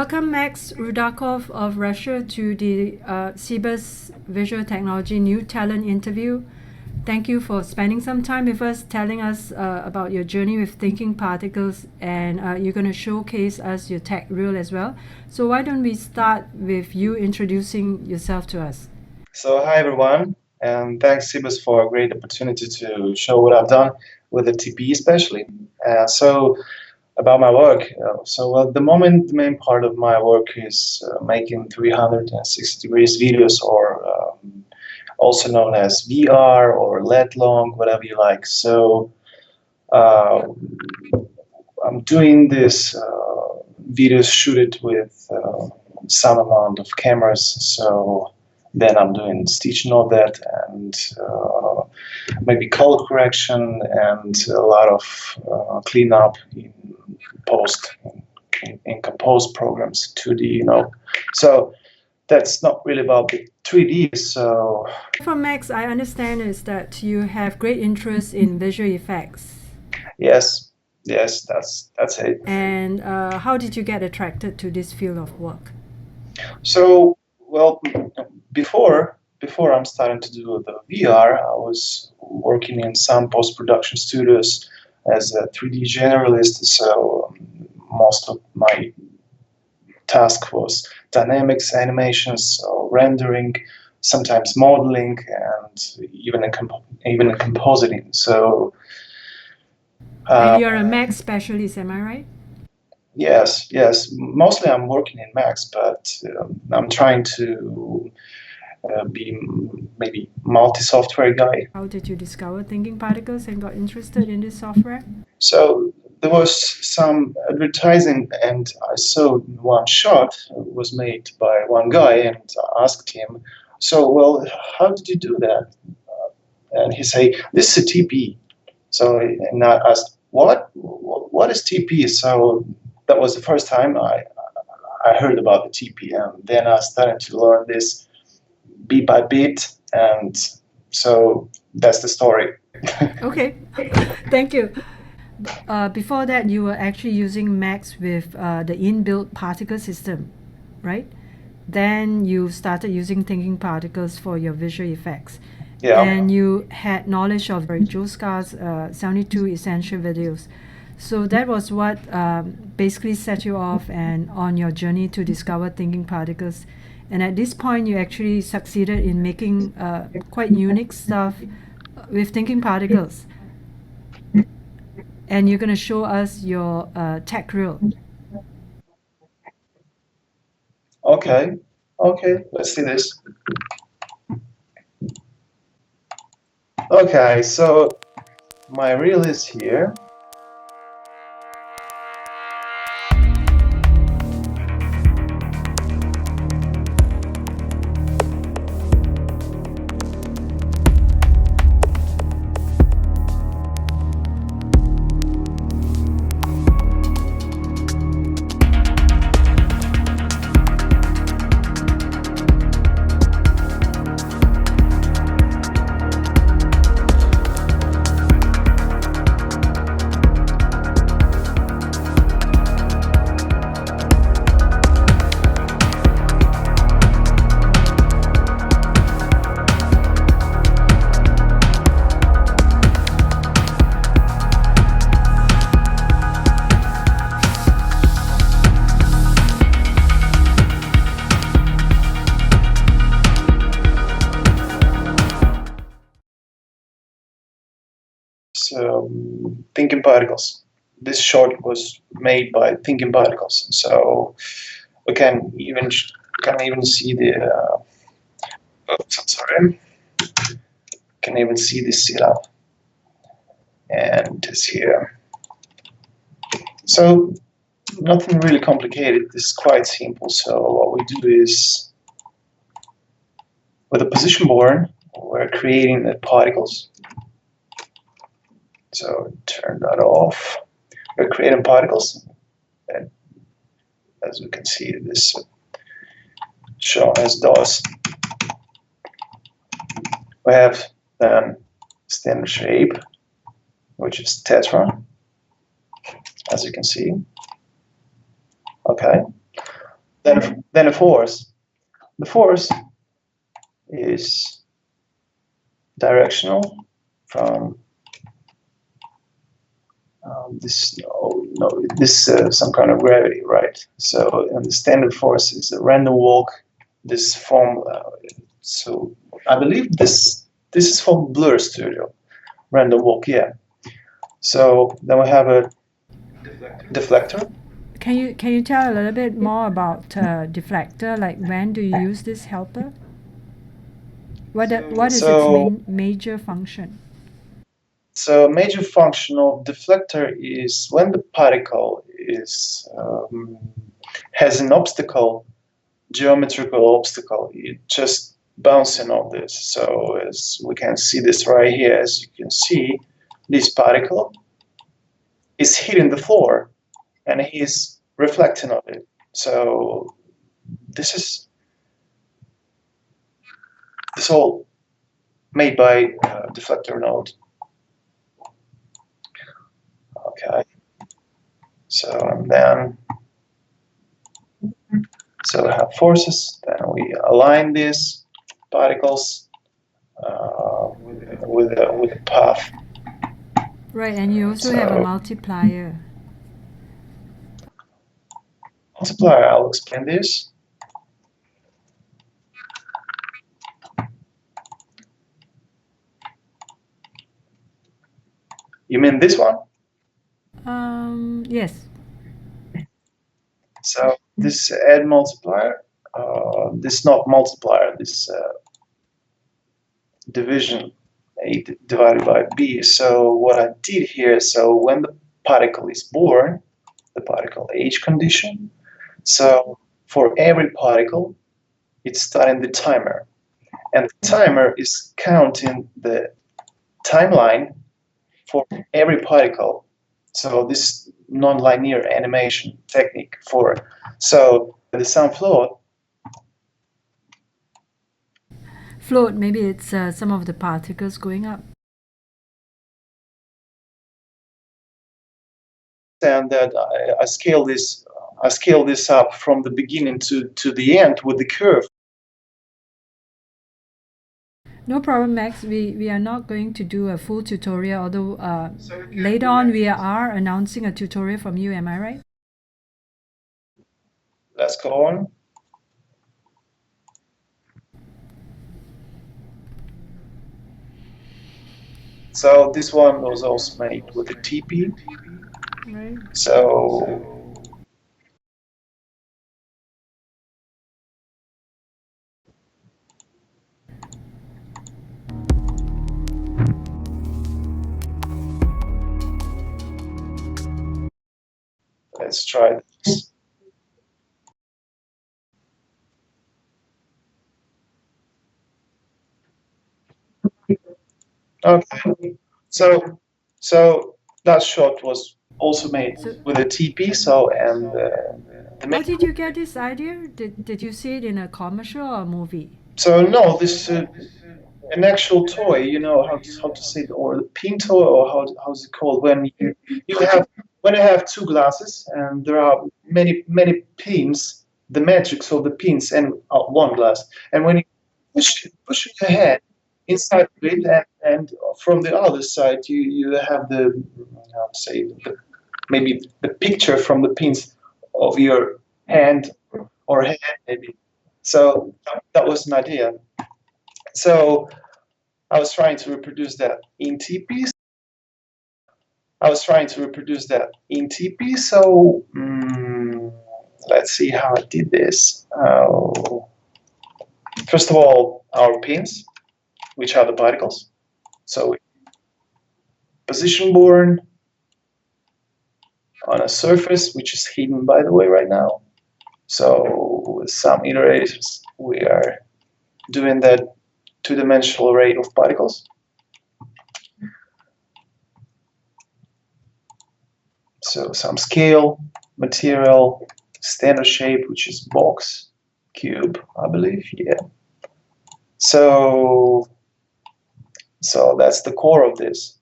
Welcome Max Rudakov of Russia to the Cebas Visual Technology New Talent interview. Thank you for spending some time with us, telling us about your journey with Thinking Particles, and you're going to showcase us your tech reel as well. So why don't we start with you introducing yourself to us? So hi everyone, and thanks Cebas for a great opportunity to show what I've done with the TP especially. So about my work. At the moment, the main part of my work is making 360 degrees videos, or also known as VR or LED long, whatever you like. So I'm doing this videos shooted with some amount of cameras. So then I'm doing stitching all that and maybe color correction and a lot of cleanup in post in compose programs 2D, so that's not really about the 3D. So from Max, I understand is that you have great interest in visual effects. yes, that's it. And how did you get attracted to this field of work? So well, before I'm starting to do the VR, I was working in some post-production studios as a 3D generalist. So most of my task was dynamics, animations, so rendering, sometimes modeling, and even in compositing. So and you're a Max specialist, am I right? Yes. Mostly I'm working in Max, but I'm trying to be maybe multi-software guy. How did you discover Thinking Particles and got interested in this software? So there was some advertising, and I saw one shot was made by one guy, and I asked him, "So, well, how did you do that?" And he say, "This is a TP." So, and I asked, "What is TP?" So that was the first time I heard about the TP, and then I started to learn this bit by bit, and so that's the story. Okay, thank you. Before that, you were actually using Max with the inbuilt particle system, right? Then you started using Thinking Particles for your visual effects. Yeah. And you had knowledge of Joe Scar's 72 essential videos. So that was what basically set you off and on your journey to discover Thinking Particles. And at this point, you actually succeeded in making quite unique stuff with Thinking Particles. And you're going to show us your tech reel. Okay, let's see this. Okay, so my reel is here. Thinking Particles. This short was made by Thinking Particles, so we can even see the. Sorry, can even see the setup, and it's here. So nothing really complicated. This is quite simple. So what we do is, with a position board, we're creating the particles. So turn that off. We're creating particles, and as we can see, this shown as DOS. We have then standard shape, which is tetra, as you can see. Okay. then a force. The force is directional from this some kind of gravity, right? So, and the standard force is a random walk. This form, so I believe this is from Blur Studio, random walk, yeah. So then we have a deflector. Can you tell a little bit more about deflector? Like when do you use this helper? What is its major function? So major function of deflector is when the particle is has an obstacle, geometrical obstacle, it just bouncing on this. So as we can see this right here, as you can see, this particle is hitting the floor and he's reflecting on it. So this all made by deflector node. Okay. So and then so we have forces. Then we align these particles with a path. Right, and you also have a multiplier. Multiplier. I'll explain this. You mean this one? Yes. So this add multiplier, this not multiplier, this division A divided by B. So what I did here, so when the particle is born, the particle age condition, so for every particle, it's starting the timer. And the timer is counting the timeline for every particle. So this non-linear animation technique for, so the sound float. Float, maybe it's some of the particles going up. And that I scale this up from the beginning to the end with the curve. No problem, Max. We are not going to do a full tutorial, although later on we are announcing a tutorial from you, am I right? Let's go on. So this one was also made with a TP. Right. So let's try this. Okay, so that shot was also made with a TP. So and how did you get this idea? Did you see it in a commercial or a movie? So no, this an actual toy. You know how to say it, or the pinto, or how's it called when you have two glasses and there are many pins. The matrix of the pins and one glass, and when you push your hand inside of it, and from the other side you have the how to say maybe the picture from the pins of your hand or hand maybe. So that was an idea. So I was trying to reproduce that in TP. So let's see how I did this. First of all, our pins, which are the particles. So position born on a surface which is hidden, by the way, right now. So with some iterations, we are doing that two-dimensional array of particles. So some scale, material, standard shape, which is box, cube, I believe, yeah. So that's the core of this.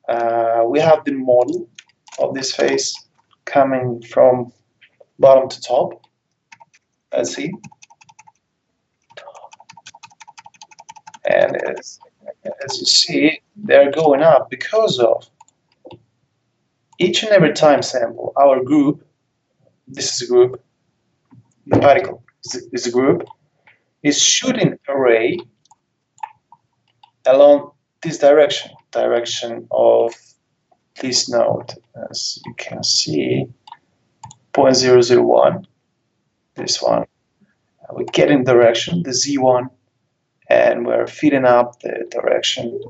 We have the model of this face coming from bottom to top. let's see. And as you see, they're going up because of each and every time sample. Our group, this is a group, the particle is a group, is shooting a ray along this direction of this node, as you can see, 0.001, this one. We get in direction, the Z1, and we're feeding up the direction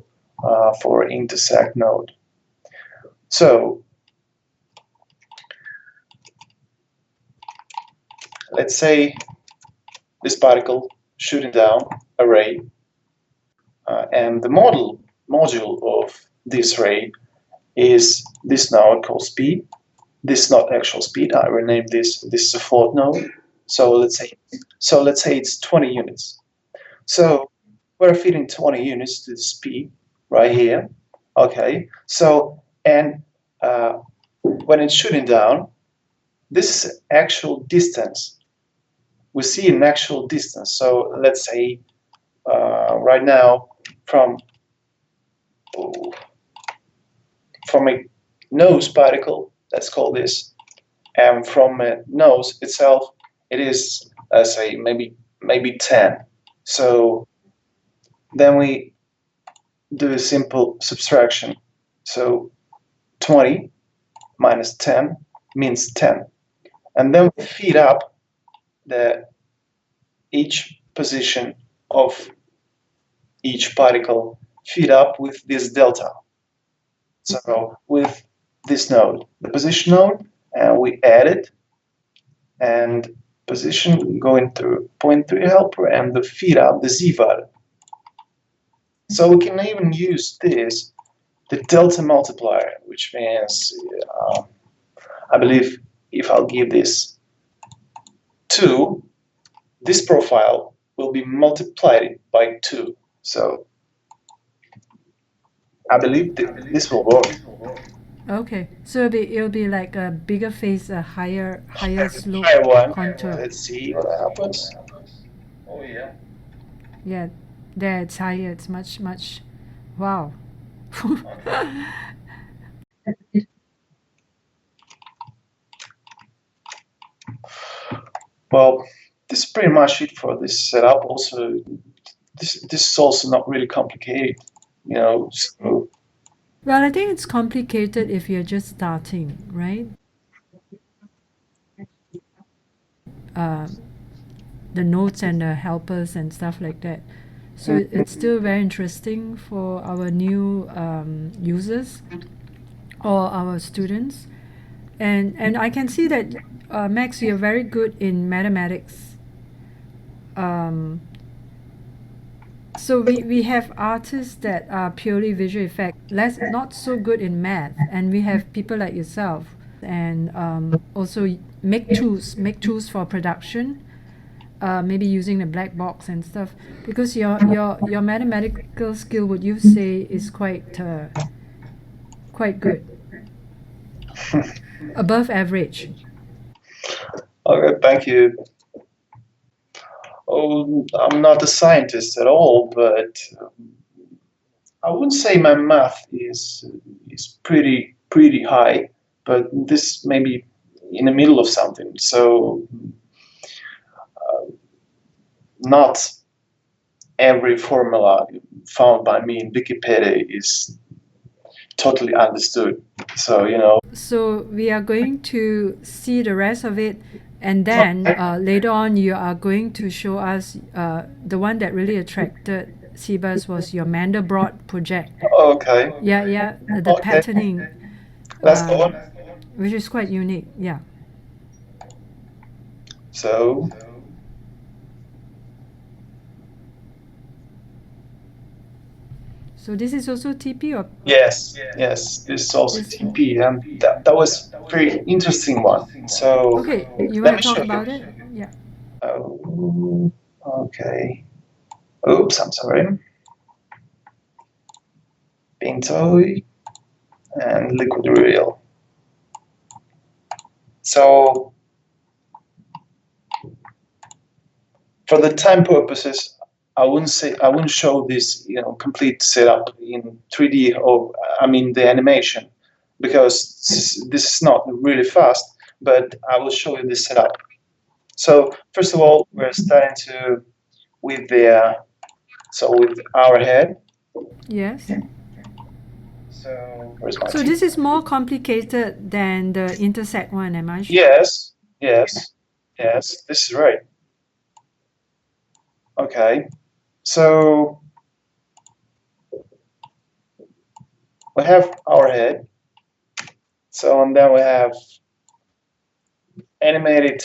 for intersect node. So let's say this particle shooting down a ray, and the module of this ray is this node called speed. This is not actual speed. I renamed this. This is a float node. So let's say it's 20 units. So we're feeding 20 units to the speed right here. Okay. So and when it's shooting down, this is actual distance. We see an actual distance. So let's say right now from a nose particle, let's call this, and from a nose itself, it is, let's say, maybe 10. So then we do a simple subtraction. So 20 minus 10 means 10. And then we feed up each position of each particle, feed up with this delta. So with this node, the position node, and we add it, and position going through 0.3 helper, and the feed up the Z value. So we can even use this, the delta multiplier, which means, I believe if I'll give this 2, this profile will be multiplied by 2. So I believe this will work. Okay, so it'll be like a bigger face, a higher slope Try one. contour. Let's see what happens. Oh yeah. Yeah, there it's higher. It's much. Wow. Well, this is pretty much it for this setup. Also, this is also not really complicated, you know. So Well, I think it's complicated if you're just starting, right? The nodes and the helpers and stuff like that. So it's still very interesting for our new users or our students. And I can see that, Max, you're very good in mathematics. So we have artists that are purely visual effect, not so good in math, and we have people like yourself, and also make tools for production, maybe using the black box and stuff. Because your mathematical skill, would you say, is quite good, above average? okay, thank you. Oh, I'm not a scientist at all, but I wouldn't say my math is pretty high, but this may be in the middle of something. So not every formula found by me in Wikipedia is totally understood. So, you know. So we are going to see the rest of it, and then later on you are going to show us the one that really attracted Cebas was your Mandelbrot project. Okay. Yeah, the Okay. patterning, That's the one. which is quite unique. Yeah. So So this is also TP, or yes, this is also TP, and that was a very interesting one. So okay, you let want me to talk show about you. it? Yeah. Oh, okay. Oops, I'm sorry. Pinto and liquid real. So for the time purposes, I wouldn't show this complete setup in 3D, or I mean the animation, because this is not really fast. But I will show you the setup. So first of all, we're starting with our head. Yes. So where's my So this is more complicated than the intersect one, am I sure? Yes, yes, yes. This is right. Okay. So we have our head. So and then we have animated.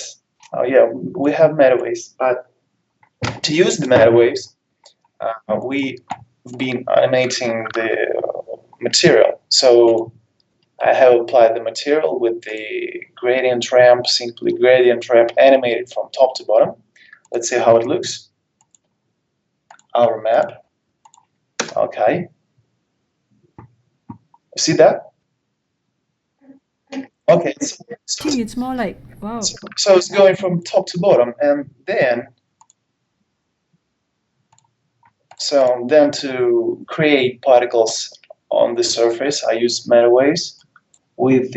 Oh yeah, we have meta waves. But to use the meta waves, we've been animating the material. So I have applied the material with the gradient ramp, simply gradient ramp animated from top to bottom. Let's see how it looks. Our map. Okay. See that? Okay. It's more like, wow. So it's going from top to bottom, and then to create particles on the surface, I use meta waves with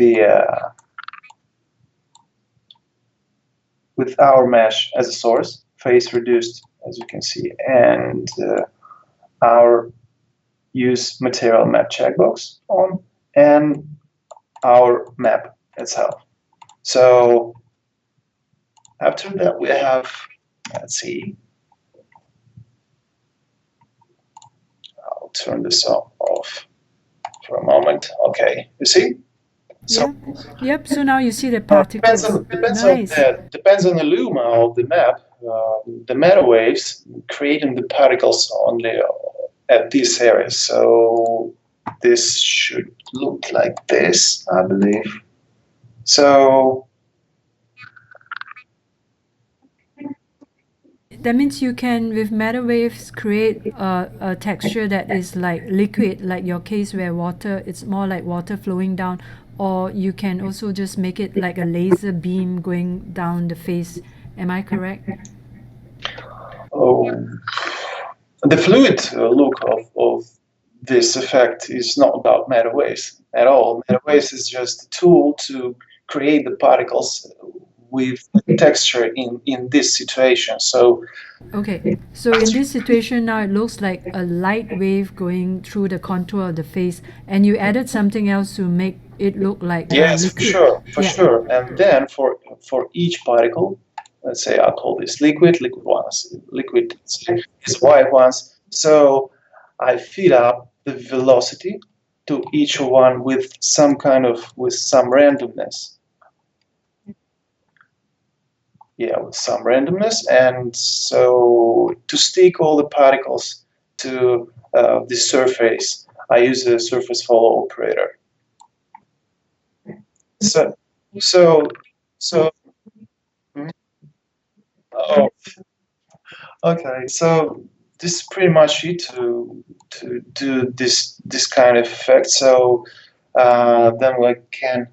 with our mesh as a source, phase reduced, as you can see, and our use material map checkbox on, and our map itself. So after that, we have, let's see, I'll turn this off for a moment. Okay, you see? So, Yep. So now you see the particles. Depends on the luma of the map. The meta waves creating the particles only at this area. So this should look like this, I believe. So that means you can, with meta waves, create a texture that is like liquid, like your case where water, it's more like water flowing down, or you can also just make it like a laser beam going down the face. Am I correct? The fluid look of this effect is not about meta waves at all. Meta waves is just a tool to create the particles with texture in this situation. So okay, so in this situation now it looks like a light wave going through the contour of the face, and you added something else to make it look like yes, liquid. for sure. And then for each particle, let's say I call this liquid ones, liquid is white ones. So I feed up the velocity to each one with some randomness. Yeah, with some randomness, and so to stick all the particles to the surface, I use a surface follow operator. So, oh, okay. So this is pretty much it to do this kind of effect. So then we can.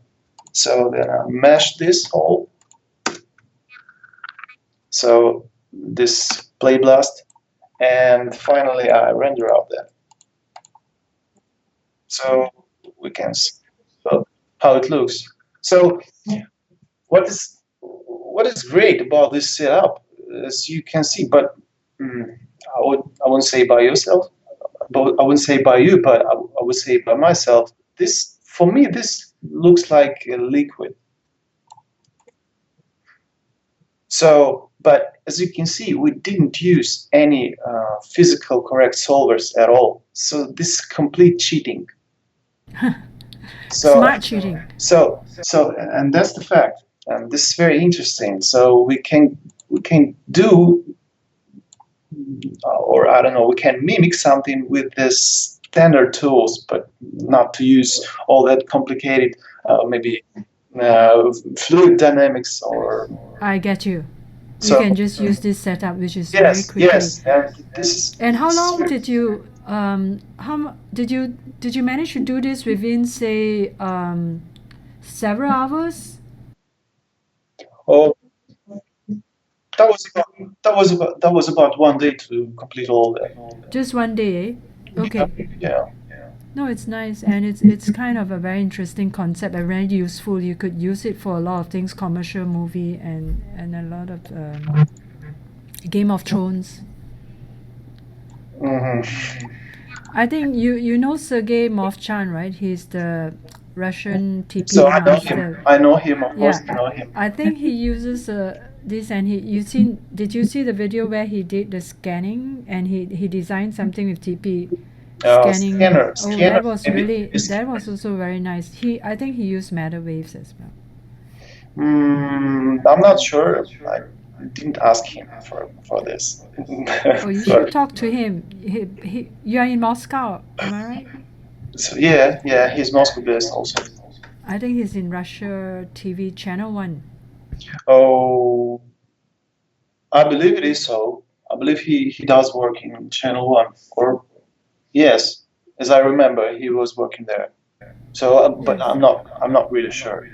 So then I mesh this all. So this play blast, and finally I render out that. So we can see how it looks. So what is great about this setup, as you can see, but I wouldn't say by yourself, but I wouldn't say by you, but I would say by myself. This, for me, this looks like a liquid. So, but as you can see, we didn't use any physical correct solvers at all. So this is complete cheating. Smart cheating. So, and that's the fact. And this is very interesting. So we can do, or I don't know, we can mimic something with this standard tools, but not to use all that complicated, maybe fluid dynamics or. I get you. You can just use this setup, which is very quickly. Yes, and this is. And how long did you did you manage to do this within, say, several hours? Oh, that was about 1 day to complete all that. Just one day, eh? Okay. Yeah. No, it's nice, and it's kind of a very interesting concept and very useful. You could use it for a lot of things, commercial movie and a lot of Game of Thrones. Hmm. I think you know Sergei Movchan, right? He's the Russian TP So I know him. master. I know him. Of course, Yeah, I know him. I think he uses this, and did you see the video where he did the scanning and he designed something with TP scanning? Scanner. Oh, Scanner. that was also very nice. I think he used matter waves as well. I'm not sure. I didn't ask him for this. Oh, you Sorry. should talk to him. You are in Moscow, am I right? So yeah, he's Moscow based also. I think he's in Russia TV channel 1. Oh, I believe it is so. I believe he does work in Channel 1. Or yes, as I remember, he was working there. So, but Yes. I'm not really sure.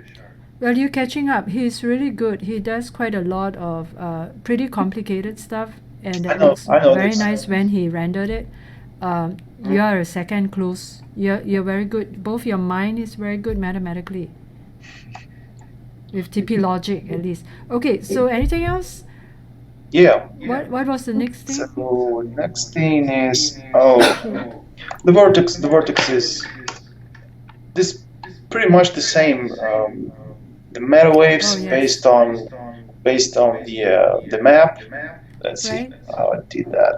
Well, you're catching up. He's really good. He does quite a lot of pretty complicated stuff, and I it know, looks I know very this. nice when he rendered it. You are a second close. You're very good. Both your mind is very good mathematically. With TP logic, at least. Okay, so anything else? Yeah. What was the next thing? So next thing is Okay. the vortex. The vortex is this pretty much the same. The meta waves Oh, yes. based on the map. Let's see Right. how I did that.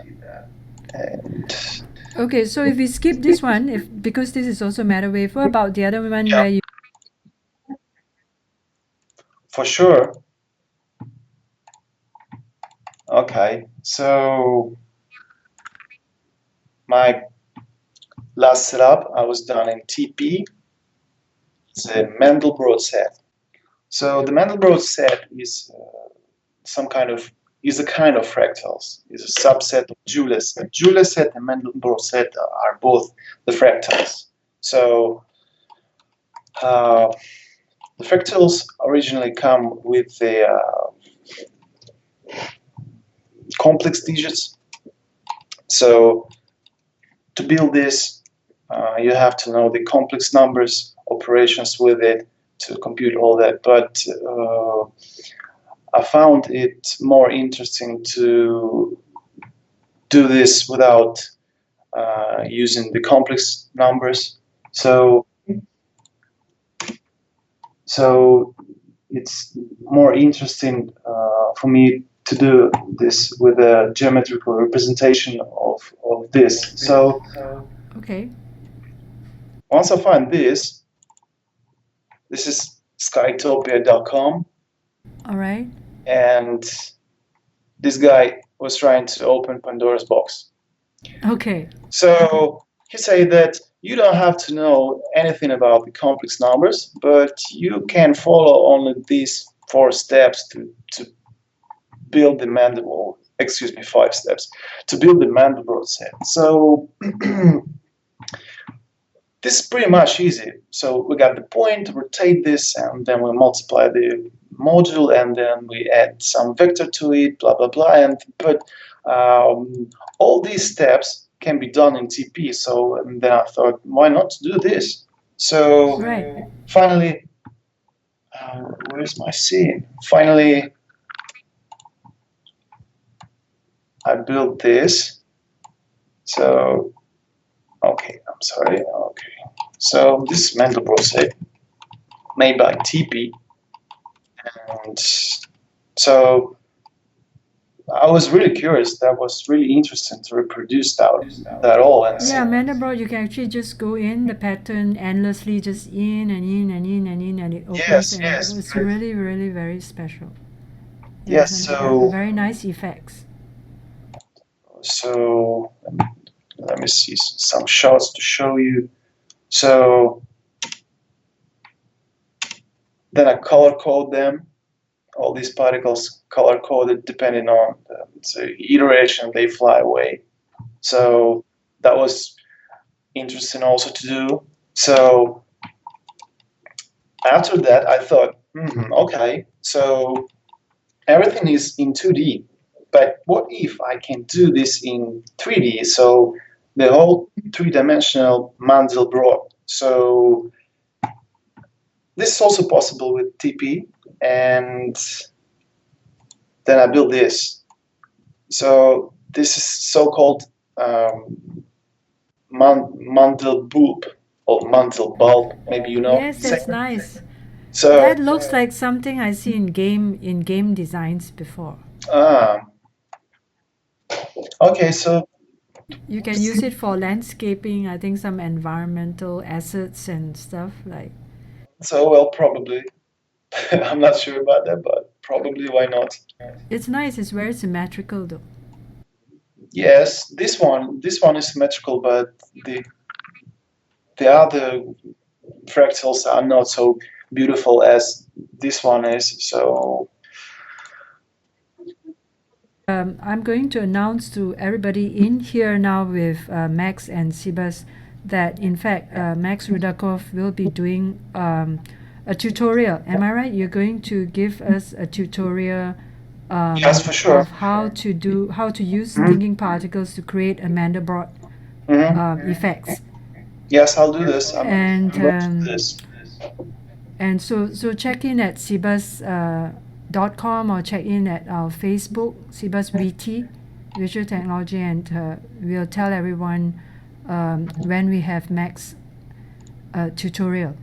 And Okay, so if we skip this one, because this is also matter wave, what about the other one where you? for sure. Okay, so my last setup I was done in TP. It's a Mandelbrot set. So the Mandelbrot set is a kind of fractals. Is a subset of Joule set. Joule set and Mandelbrot set are both the fractals. So the fractals originally come with the complex digits. So to build this, you have to know the complex numbers, operations with it to compute all that. But I found it more interesting to do this without using the complex numbers. So it's more interesting for me to do this with a geometrical representation of this. So Okay. once I find this is skytopia.com, All right. and this guy was trying to open Pandora's box. Okay. So he said that you don't have to know anything about the complex numbers, but you can follow only these 4 steps to build the Mandelbrot. Excuse me, 5 steps to build the Mandelbrot set. So this is pretty much easy. So we got the point, rotate this, and then we multiply the module, and then we add some vector to it, blah blah blah. But all these steps can be done in TP. So and then I thought, why not do this? So Right. finally, where's my scene? Finally, I built this. So okay, I'm sorry. Okay, so this is Mandelbrot set made by TP, and so I was really curious. That was really interesting to reproduce that all and see. Yeah, Mandelbrot, you can actually just go in the pattern endlessly, just in and in and in and in, and it opens. Yes. It's really, really very special. Yes. And So very nice effects. so let me see some shots to show you. So then I color code them. All these particles color coded depending on the iteration they fly away. So that was interesting also to do. So after that, I thought, okay, so everything is in 2D. But what if I can do this in 3D? So the whole three-dimensional Mandelbrot. So this is also possible with TP, and then I build this. So this is so-called Mandelbulb or Mandelbulb, maybe you know. Yes, that's nice. So That looks like something I see in game designs before. Okay, so You can use it for landscaping, I think some environmental assets and stuff like. well, probably. I'm not sure about that, but probably why not? It's nice, it's very symmetrical though. Yes, this one is symmetrical, but the other fractals are not so beautiful as this one is. So I'm going to announce to everybody in here now with Max and Cebas that in fact Max Rudakov will be doing a tutorial. Am I right? You're going to give us a tutorial yes, for sure. of how to use thinking particles to create a Mandelbrot effects. Yes, I'll do this. I'm And going to do this. and so check in at cebas.com or check in at our Facebook, Cebas VT, Visual Technology, and we'll tell everyone when we have Max tutorial.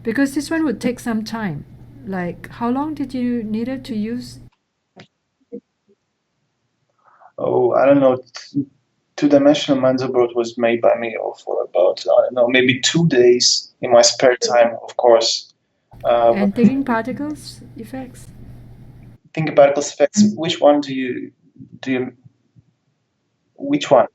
Because this one would take some time. Like, how long did you need it to use? Oh, I don't know. Two-dimensional Mandelbrot was made by me for about, I don't know, maybe 2 days in my spare time, of course. And thinking particles effects? ThinkingParticles effects. Which one which one?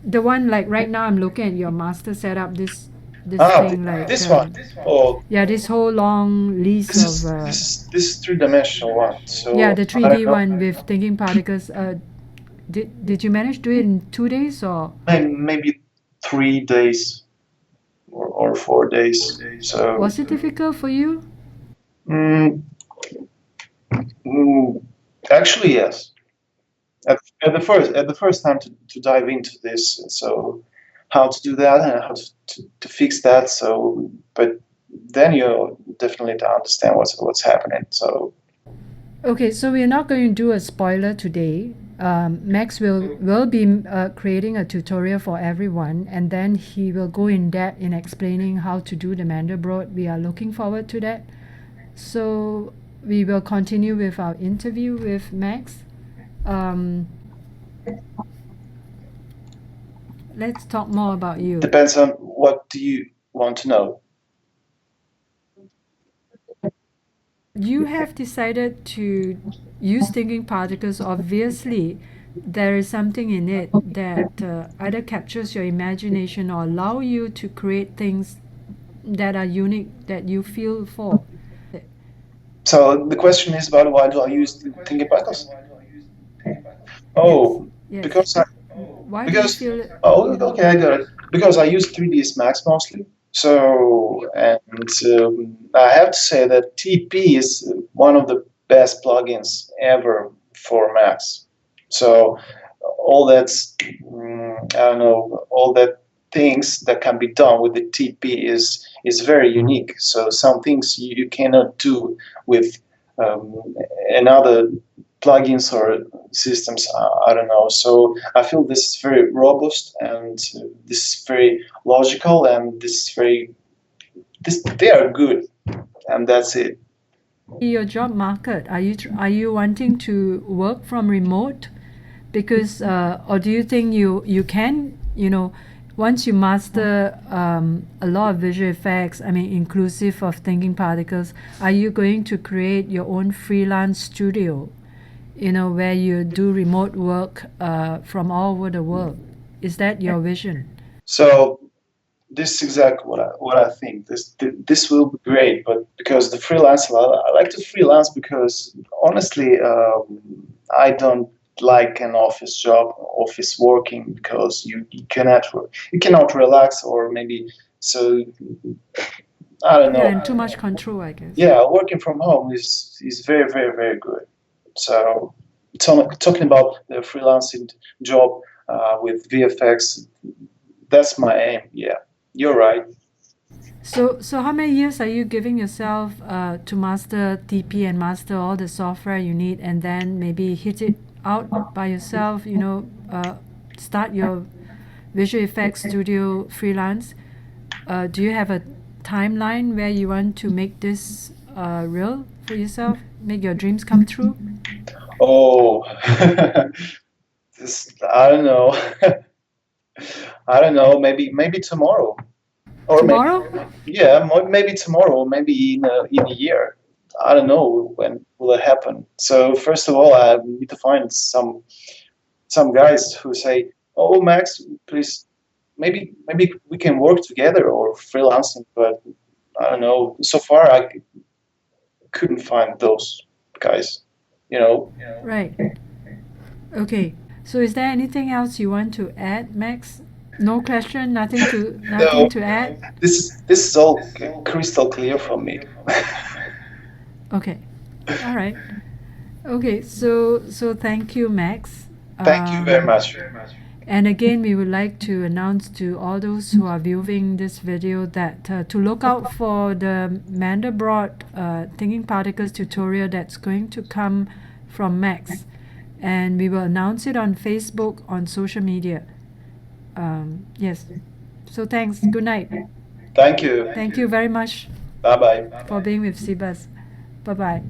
The one like right now I'm looking at your master setup, this thing like this one. Oh, yeah, this whole long list this of is this three-dimensional one. So yeah, the I 3D don't know. one with thinking particles. Did you manage to do it in 2 days or? Maybe 3 days or 4 days. So Was it difficult for you? mm, actually, yes. At the first time to dive into this, so how to do that and how to fix that. So, but then you definitely understand what's happening. So Okay, so we're not going to do a spoiler today. Max will be creating a tutorial for everyone, and then he will go in depth in explaining how to do the Mandelbrot. We are looking forward to that. So we will continue with our interview with Max. Let's talk more about you. depends on what do you want to know. You have decided to use thinking particles. Obviously, there is something in it that either captures your imagination or allow you to create things that are unique that you feel for. So the question is about why do I use ThinkingParticles? Oh, Yes. because I Why because do you feel? oh okay, I got it. Because I use 3ds Max mostly. So and I have to say that TP is one of the best plugins ever for Max. So all that's I don't know, all that things that can be done with the TP is very unique. So some things you cannot do with another plugins or systems. I don't know. So I feel this is very robust and this is very logical and they are good, and that's it. Your job market, are you wanting to work from remote because or do you think you can, once you master a lot of visual effects, I mean inclusive of thinking particles, are you going to create your own freelance studio, where you do remote work from all over the world? Is that your vision? So this is exactly what I think. This will be great, but because the freelance, I like to freelance because honestly, I don't like an office job, office working, because you cannot relax, or maybe so I don't Yeah, know. and too much control, I guess. Yeah, working from home is very, very, very good. So talking about the freelancing job with VFX, that's my aim. Yeah, you're right. So how many years are you giving yourself to master TP and master all the software you need, and then maybe hit it out by yourself? Start your visual effects studio freelance. Do you have a timeline where you want to make this real for yourself? Make your dreams come true? Oh, I don't know. I don't know. Maybe tomorrow, or maybe Tomorrow? yeah, maybe tomorrow, or maybe in a year. I don't know when will it happen. So first of all, I need to find some guys who say, "Oh, Max, please, maybe we can work together or freelancing." But I don't know. So far, I couldn't find those guys. You know. Right. Okay. So is there anything else you want to add, Max? No question, nothing No, to add? this is all crystal clear for me. Okay. All right. Okay, so thank you, Max. Thank you very much. And again, we would like to announce to all those who are viewing this video that to look out for the Mandelbrot Thinking Particles tutorial that's going to come from Max. And we will announce it on Facebook, on social media. Yes. So thanks. Good night. Thank you. Thank you very much Bye bye. for being with Cebas. Bye-bye.